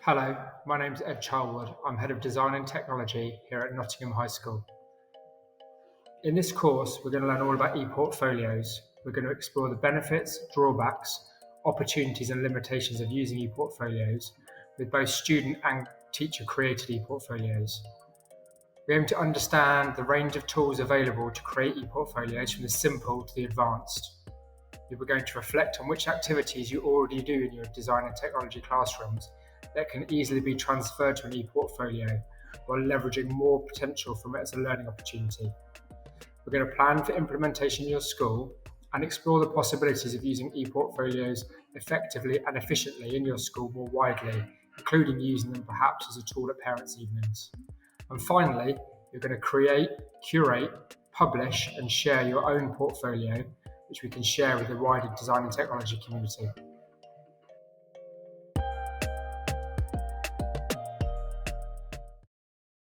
Hello, my name's Ed Charlwood. I'm Head of Design and Technology here at Nottingham High School. In this course, we're going to learn all about e-portfolios. We're going to explore the benefits, drawbacks, opportunities and limitations of using e-portfolios with both student and teacher-created e-portfolios. We aim to understand the range of tools available to create e-portfolios from the simple to the advanced. We're going to reflect on which activities you already do in your design and technology classrooms that can easily be transferred to an e-portfolio while leveraging more potential from it as a learning opportunity. We're going to plan for implementation in your school and explore the possibilities of using e-portfolios effectively and efficiently in your school more widely, including using them perhaps as a tool at parents' evenings. And finally, you're going to create, curate, publish and share your own portfolio, which we can share with the wider design and technology community.